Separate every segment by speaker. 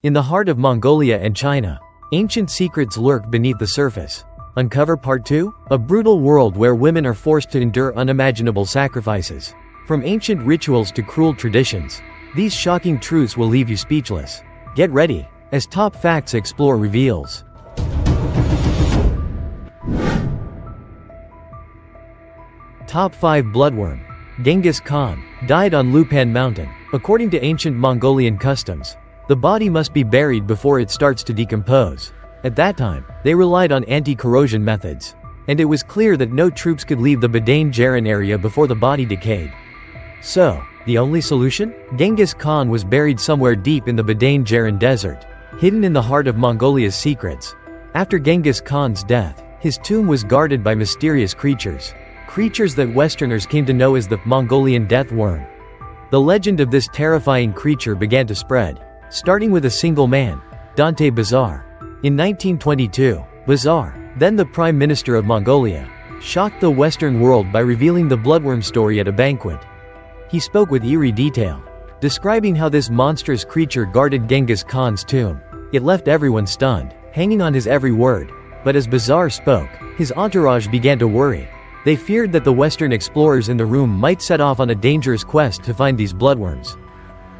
Speaker 1: In the heart of Mongolia and China, ancient secrets lurk beneath the surface. Uncover Part 2? A brutal world where women are forced to endure unimaginable sacrifices. From ancient rituals to cruel traditions, these shocking truths will leave you speechless. Get ready, as Top Facts Explore reveals. Top 5 Bloodworm. Genghis Khan died on Lupan Mountain. According to ancient Mongolian customs, the body must be buried before it starts to decompose. At that time, they relied on anti-corrosion methods, and it was clear that no troops could leave the Badain Jaran area before the body decayed. So, the only solution? Genghis Khan was buried somewhere deep in the Badain Jaran Desert, hidden in the heart of Mongolia's secrets. After Genghis Khan's death, his tomb was guarded by mysterious creatures that Westerners came to know as the Mongolian Death Worm. The legend of this terrifying creature began to spread, starting with a single man, Dante Bazar. In 1922, Bazar, then the Prime Minister of Mongolia, shocked the Western world by revealing the bloodworm story at a banquet. He spoke with eerie detail, describing how this monstrous creature guarded Genghis Khan's tomb. It left everyone stunned, hanging on his every word. But as Bazar spoke, his entourage began to worry. They feared that the Western explorers in the room might set off on a dangerous quest to find these bloodworms.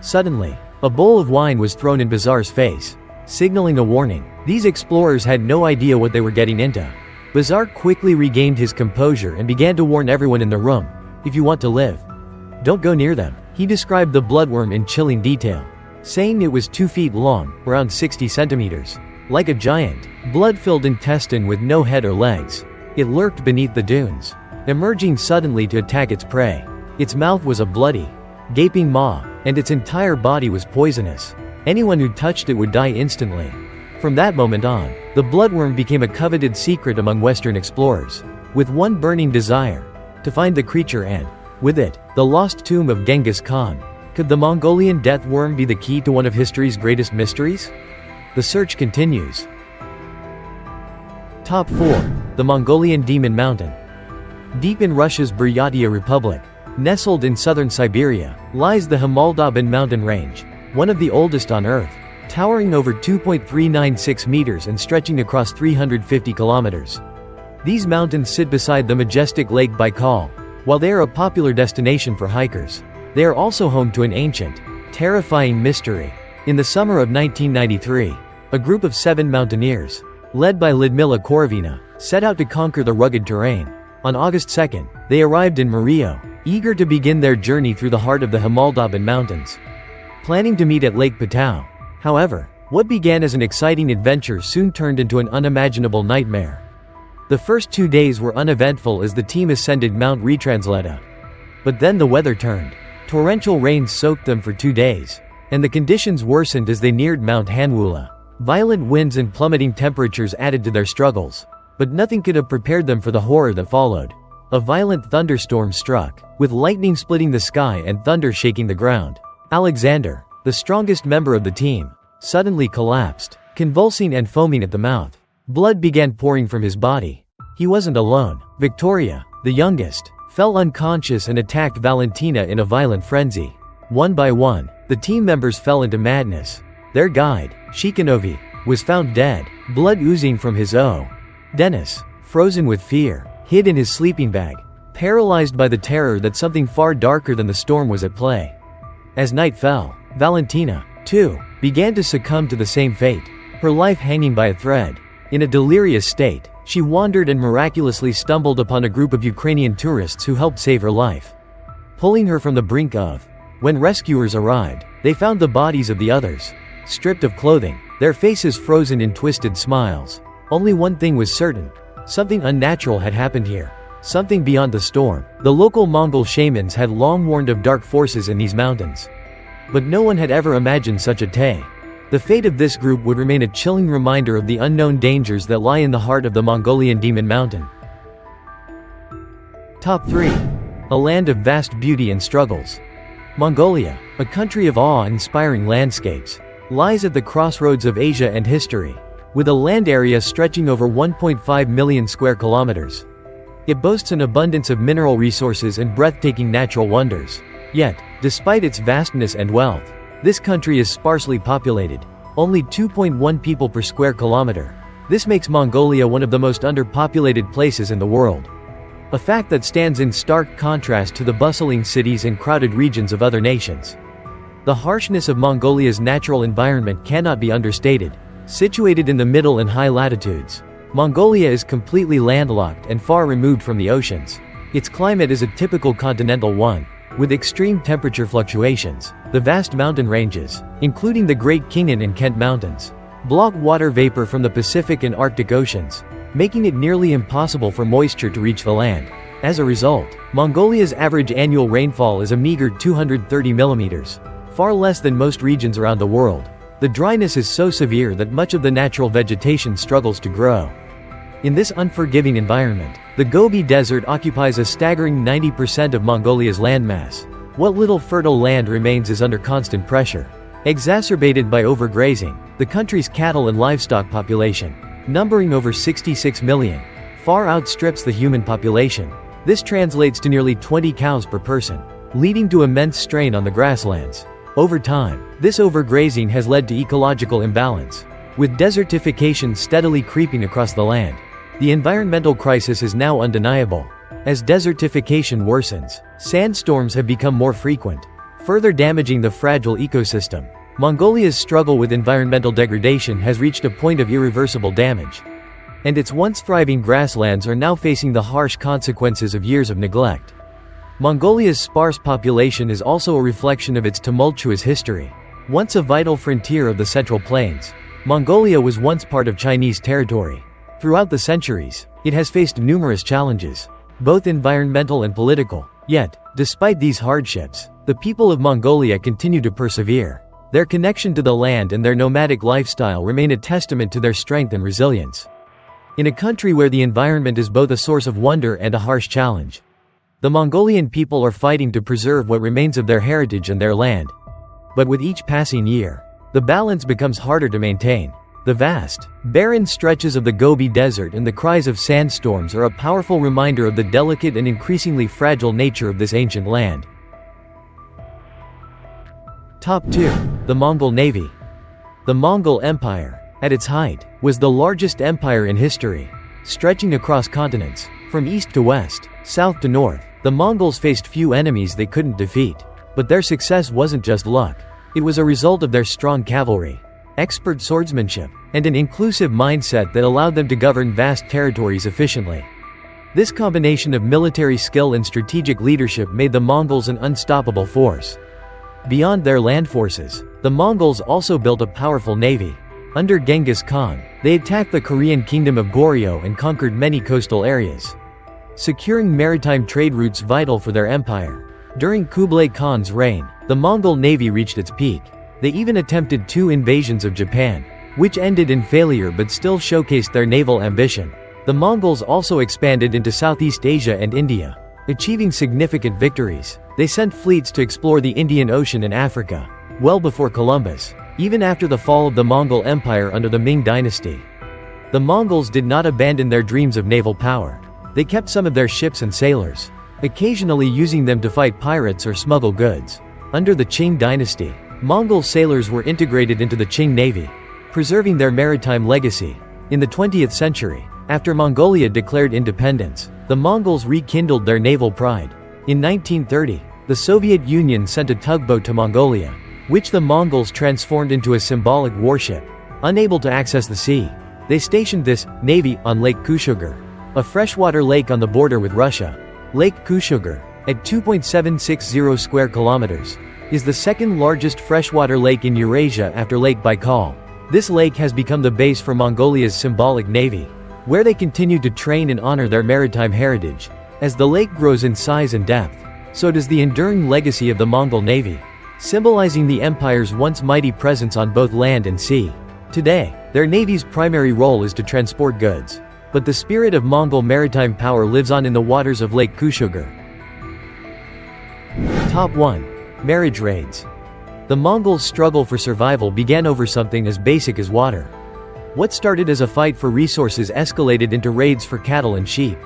Speaker 1: Suddenly, a bowl of wine was thrown in Bazar's face, signaling a warning. These explorers had no idea what they were getting into. Bazar quickly regained his composure and began to warn everyone in the room, "If you want to live, don't go near them." He described the bloodworm in chilling detail, saying it was 2 feet long, around 60 centimeters. Like a giant, blood-filled intestine with no head or legs, it lurked beneath the dunes, emerging suddenly to attack its prey. Its mouth was a bloody, gaping maw, and its entire body was poisonous. Anyone who touched it would die instantly. From that moment on, the bloodworm became a coveted secret among Western explorers, with one burning desire: to find the creature and, with it, the lost tomb of Genghis Khan. Could the Mongolian Death Worm be the key to one of history's greatest mysteries? The search continues. Top 4. The Mongolian Demon Mountain. Deep in Russia's Buryatia Republic, nestled in southern Siberia, lies the Himaldabin mountain range, one of the oldest on Earth, towering over 2.396 meters and stretching across 350 kilometers. These mountains sit beside the majestic Lake Baikal. While they are a popular destination for hikers, they are also home to an ancient, terrifying mystery. In the summer of 1993, a group of 7 mountaineers, led by Lyudmila Korovina, set out to conquer the rugged terrain. On August 2nd, they arrived in Murillo, eager to begin their journey through the heart of the Himaldabin Mountains, planning to meet at Lake Patao. However, what began as an exciting adventure soon turned into an unimaginable nightmare. The first 2 days were uneventful as the team ascended Mount Retransleta. But then the weather turned. Torrential rains soaked them for 2 days, and the conditions worsened as they neared Mount Hanwula. Violent winds and plummeting temperatures added to their struggles, but nothing could have prepared them for the horror that followed. A violent thunderstorm struck, with lightning splitting the sky and thunder shaking the ground. Alexander, the strongest member of the team, suddenly collapsed, convulsing and foaming at the mouth. Blood began pouring from his body. He wasn't alone. Victoria, the youngest, fell unconscious and attacked Valentina in a violent frenzy. One by one, the team members fell into madness. Their guide, Shikanovi, was found dead, blood oozing from his O. Dennis, frozen with fear, hid in his sleeping bag, paralyzed by the terror that something far darker than the storm was at play. As night fell, Valentina, too, began to succumb to the same fate, her life hanging by a thread. In a delirious state, she wandered and miraculously stumbled upon a group of Ukrainian tourists who helped save her life, pulling her from the brink of. When rescuers arrived, they found the bodies of the others, stripped of clothing, their faces frozen in twisted smiles. Only one thing was certain: something unnatural had happened here. Something beyond the storm. The local Mongol shamans had long warned of dark forces in these mountains, but no one had ever imagined such a tale. The fate of this group would remain a chilling reminder of the unknown dangers that lie in the heart of the Mongolian Demon Mountain. Top 3. A land of vast beauty and struggles. Mongolia, a country of awe-inspiring landscapes, lies at the crossroads of Asia and history, with a land area stretching over 1.5 million square kilometers. It boasts an abundance of mineral resources and breathtaking natural wonders. Yet, despite its vastness and wealth, this country is sparsely populated. only 2.1 people per square kilometer. This makes Mongolia one of the most underpopulated places in the world. A fact that stands in stark contrast to the bustling cities and crowded regions of other nations. The harshness of Mongolia's natural environment cannot be understated. Situated in the middle and high latitudes, Mongolia is completely landlocked and far removed from the oceans. Its climate is a typical continental one, with extreme temperature fluctuations. The vast mountain ranges, including the Great Khingan and Kent Mountains, block water vapor from the Pacific and Arctic Oceans, making it nearly impossible for moisture to reach the land. As a result, Mongolia's average annual rainfall is a meager 230 millimeters, far less than most regions around the world. The dryness is so severe that much of the natural vegetation struggles to grow. In this unforgiving environment, the Gobi Desert occupies a staggering 90% of Mongolia's landmass. What little fertile land remains is under constant pressure. Exacerbated by overgrazing, the country's cattle and livestock population, numbering over 66 million, far outstrips the human population. This translates to nearly 20 cows per person, leading to immense strain on the grasslands. Over time, this overgrazing has led to ecological imbalance, with desertification steadily creeping across the land. The environmental crisis is now undeniable. As desertification worsens, sandstorms have become more frequent, further damaging the fragile ecosystem. Mongolia's struggle with environmental degradation has reached a point of irreversible damage, and its once thriving grasslands are now facing the harsh consequences of years of neglect. Mongolia's sparse population is also a reflection of its tumultuous history. Once a vital frontier of the Central Plains, Mongolia was once part of Chinese territory. Throughout the centuries, it has faced numerous challenges, both environmental and political. Yet, despite these hardships, the people of Mongolia continue to persevere. Their connection to the land and their nomadic lifestyle remain a testament to their strength and resilience. In a country where the environment is both a source of wonder and a harsh challenge, the Mongolian people are fighting to preserve what remains of their heritage and their land. But with each passing year, the balance becomes harder to maintain. The vast, barren stretches of the Gobi Desert and the cries of sandstorms are a powerful reminder of the delicate and increasingly fragile nature of this ancient land. Top 2. The Mongol Navy. The Mongol Empire, at its height, was the largest empire in history, stretching across continents. From east to west, south to north, the Mongols faced few enemies they couldn't defeat. But their success wasn't just luck. It was a result of their strong cavalry, expert swordsmanship, and an inclusive mindset that allowed them to govern vast territories efficiently. This combination of military skill and strategic leadership made the Mongols an unstoppable force. Beyond their land forces, the Mongols also built a powerful navy. Under Genghis Khan, they attacked the Korean kingdom of Goryeo and conquered many coastal areas, securing maritime trade routes vital for their empire. During Kublai Khan's reign, the Mongol navy reached its peak. They even attempted 2 invasions of Japan, which ended in failure but still showcased their naval ambition. The Mongols also expanded into Southeast Asia and India, achieving significant victories. They sent fleets to explore the Indian Ocean and Africa, well before Columbus. Even after the fall of the Mongol Empire under the Ming dynasty, the Mongols did not abandon their dreams of naval power. They kept some of their ships and sailors, occasionally using them to fight pirates or smuggle goods. Under the Qing dynasty, Mongol sailors were integrated into the Qing navy, preserving their maritime legacy. In the 20th century, after Mongolia declared independence, the Mongols rekindled their naval pride. In 1930, the Soviet Union sent a tugboat to Mongolia, which the Mongols transformed into a symbolic warship. Unable to access the sea, they stationed this navy on Lake Kushugar, a freshwater lake on the border with Russia. Lake Kushugar, at 2.760 square kilometers, is the second largest freshwater lake in Eurasia after Lake Baikal. This lake has become the base for Mongolia's symbolic navy, where they continue to train and honor their maritime heritage. As the lake grows in size and depth, so does the enduring legacy of the Mongol navy, symbolizing the empire's once mighty presence on both land and sea. Today, their navy's primary role is to transport goods, but the spirit of Mongol maritime power lives on in the waters of Lake Kushugar. Top 1. Marriage raids. The Mongols' struggle for survival began over something as basic as water. What started as a fight for resources escalated into raids for cattle and sheep.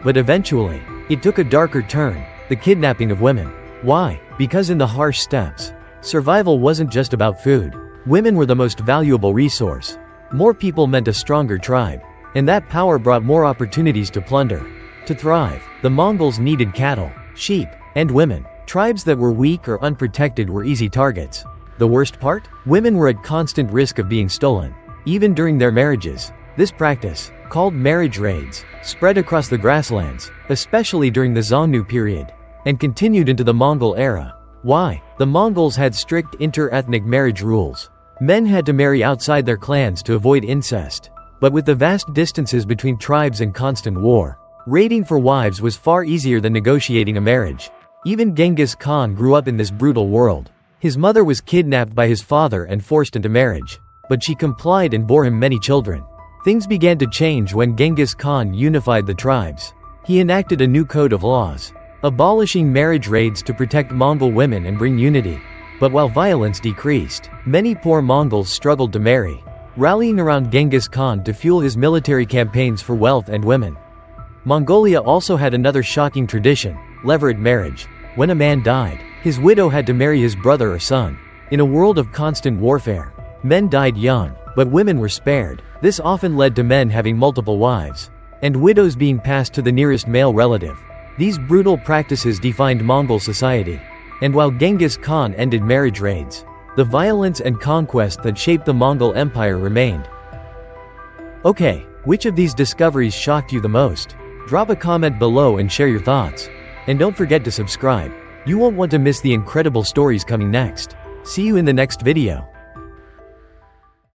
Speaker 1: But eventually, it took a darker turn: the kidnapping of women. Why? Because in the harsh steppes, survival wasn't just about food. Women were the most valuable resource. More people meant a stronger tribe. And that power brought more opportunities to plunder. To thrive, the Mongols needed cattle, sheep, and women. Tribes that were weak or unprotected were easy targets. The worst part? Women were at constant risk of being stolen, even during their marriages. This practice, called marriage raids, spread across the grasslands, especially during the Xiongnu period, and continued into the Mongol era. Why? The Mongols had strict inter-ethnic marriage rules. Men had to marry outside their clans to avoid incest. But with the vast distances between tribes and constant war, raiding for wives was far easier than negotiating a marriage. Even Genghis Khan grew up in this brutal world. His mother was kidnapped by his father and forced into marriage. But she complied and bore him many children. Things began to change when Genghis Khan unified the tribes. He enacted a new code of laws, abolishing marriage raids to protect Mongol women and bring unity. But while violence decreased, many poor Mongols struggled to marry, rallying around Genghis Khan to fuel his military campaigns for wealth and women. Mongolia also had another shocking tradition, levirate marriage. When a man died, his widow had to marry his brother or son. In a world of constant warfare, men died young, but women were spared. This often led to men having multiple wives, and widows being passed to the nearest male relative. These brutal practices defined Mongol society. And while Genghis Khan ended marriage raids, the violence and conquest that shaped the Mongol Empire remained. Okay, which of these discoveries shocked you the most? Drop a comment below and share your thoughts. And don't forget to subscribe. You won't want to miss the incredible stories coming next. See you in the next video.